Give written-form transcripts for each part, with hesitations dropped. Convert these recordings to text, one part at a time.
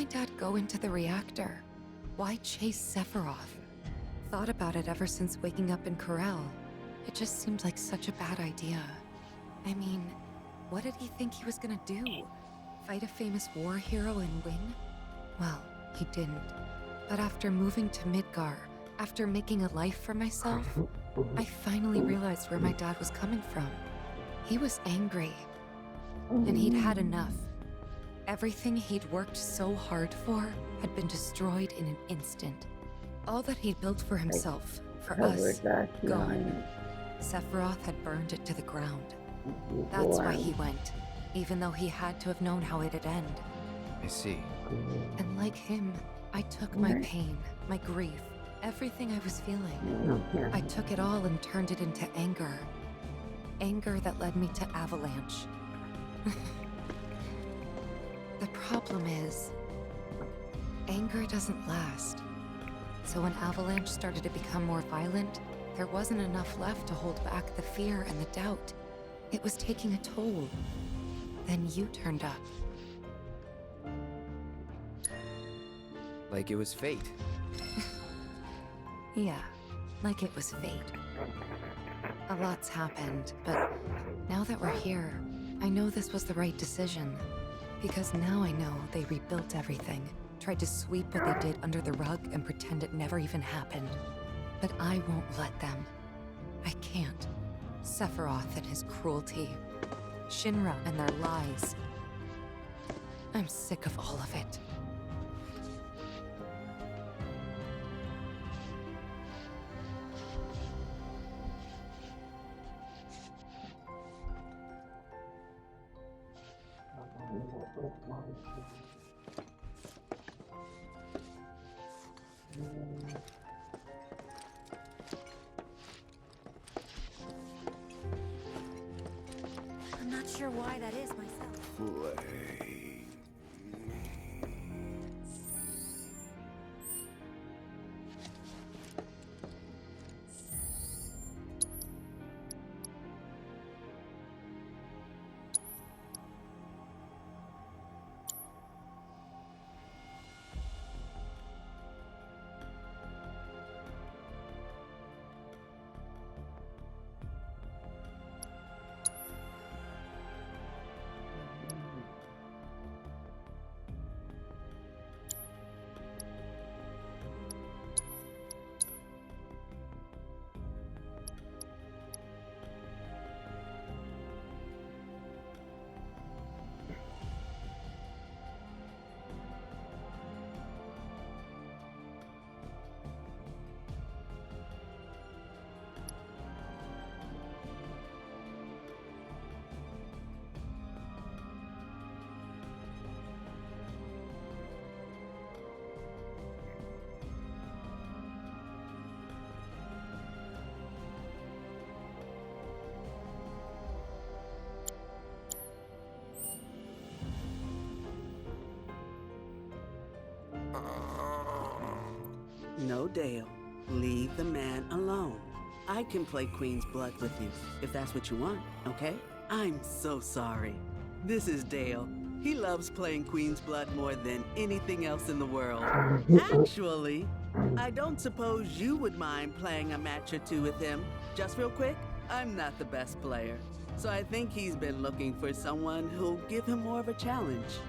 Dad go into the reactor? Why chase Sephiroth? Thought about it ever since waking up in Corel. It just seemed like such a bad idea. I mean, what did he think he was gonna do? Fight a famous war hero and win? Well, he didn't. But after moving to Midgar, after making a life for myself, I finally realized where my dad was coming from. He was angry. And he'd had enough. Everything he'd worked so hard for had been destroyed in an instant. All that he'd built for himself, for us, gone. Sephiroth had burned it to the ground. That's why he went, even though he had to have known how it'd end. I see. And like him, I took my pain, my grief, everything I was feeling. I took it all and turned it into anger. Anger that led me to Avalanche. The problem is, anger doesn't last. So when Avalanche started to become more violent, there wasn't enough left to hold back the fear and the doubt. It was taking a toll. Then you turned up. Like it was fate. Yeah, like it was fate. A lot's happened, but now that we're here, I know this was the right decision. Because now I know they rebuilt everything, tried to sweep what they did under the rug and pretend it never even happened. But I won't let them. I can't. Sephiroth and his cruelty. Shinra and their lies. I'm sick of all of it. I'm not sure why that is myself. Play. No, Dale. Leave the man alone. I can play Queen's Blood with you, if that's what you want, okay? I'm so sorry. This is Dale. He loves playing Queen's Blood more than anything else in the world. Actually, I don't suppose you would mind playing a match or two with him. Just real quick, I'm not the best player, so I think he's been looking for someone who'll give him more of a challenge.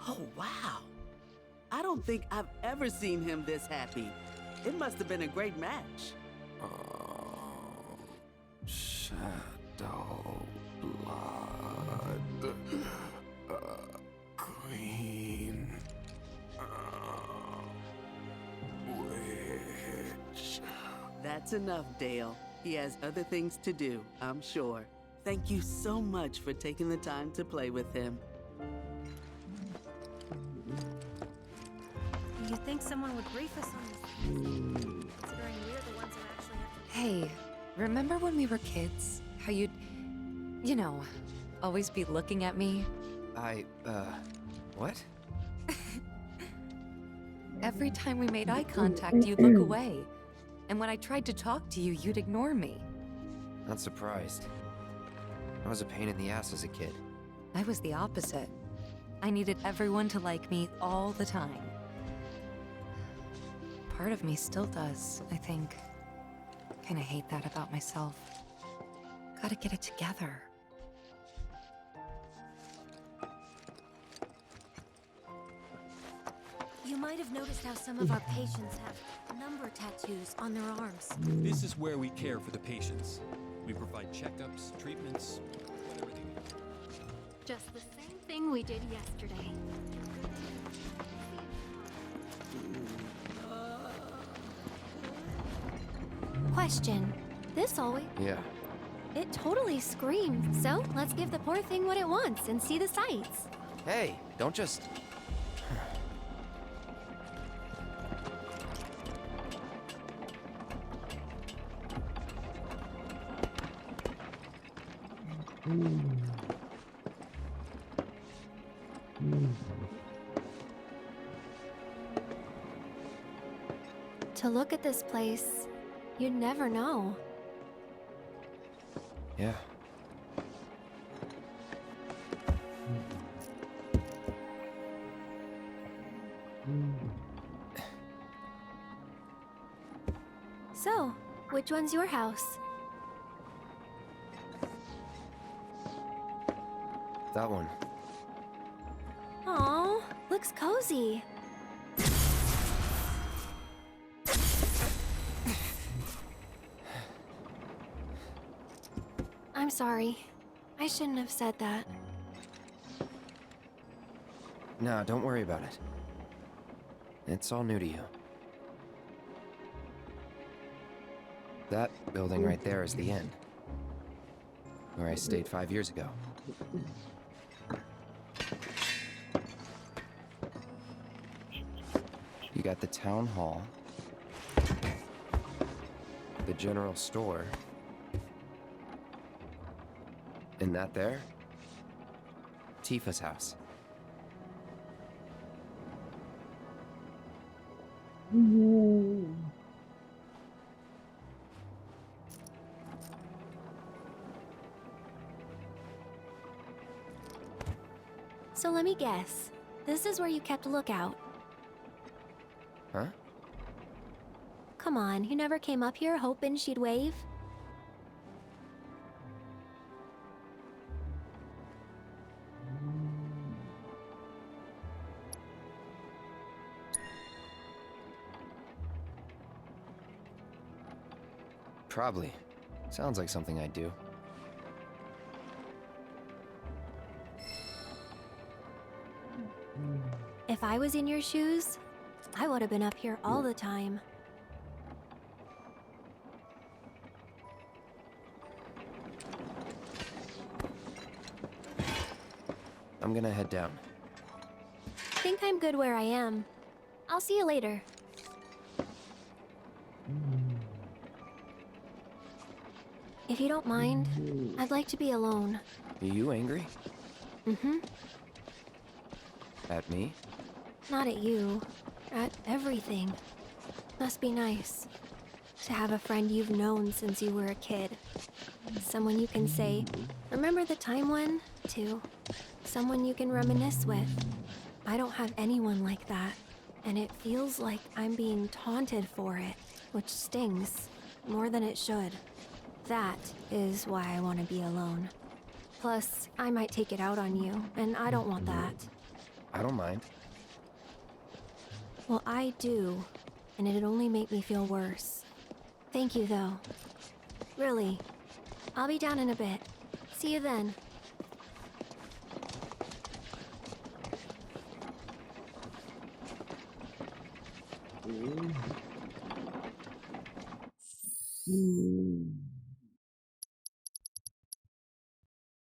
Oh, wow. I don't think I've ever seen him this happy. It must have been a great match. Shadow blood. Queen. Witch. That's enough, Dale. He has other things to do, I'm sure. Thank you so much for taking the time to play with him. You think someone would brief us on this? Considering we're the ones who actually have to... Hey, remember when we were kids? How you'd, you know, always be looking at me? What? Every time we made eye contact, you'd look away. And when I tried to talk to you, you'd ignore me. Not surprised. I was a pain in the ass as a kid. I was the opposite. I needed everyone to like me all the time. Part of me still does, I think. Kinda hate that about myself. Gotta get it together. You might have noticed how some of our patients have number tattoos on their arms. This is where we care for the patients. We provide checkups, treatments, whatever they need. Just the same thing we did yesterday. Question. This always... Yeah. It totally screamed. So, let's give the poor thing what it wants and see the sights. Hey, don't just... To look at this place, You'd never know. Yeah. So, which one's your house? That one. Aw, looks cozy. I'm sorry. I shouldn't have said that. No, don't worry about it. It's all new to you. That building right there is the inn, where I stayed 5 years ago. You got the town hall, the general store, and that there, Tifa's house. So let me guess. This is where you kept a lookout. Huh? Come on, you never came up here hoping she'd wave? Probably. Sounds like something I'd do. If I was in your shoes, I would have been up here all the time. I'm gonna head down. Think I'm good where I am. I'll see you later. If you don't mind, I'd like to be alone. Are you angry? Mm-hmm. At me? Not at you. At everything. Must be nice to have a friend you've known since you were a kid. Someone you can say, "Remember the time when?" to. Someone you can reminisce with. I don't have anyone like that, and it feels like I'm being taunted for it, which stings more than it should. That is why I want to be alone. Plus, I might take it out on you, and I don't want that. I don't mind. Well, I do, and it'd only make me feel worse. Thank you, though. Really. I'll be down in a bit. See you then. Mm.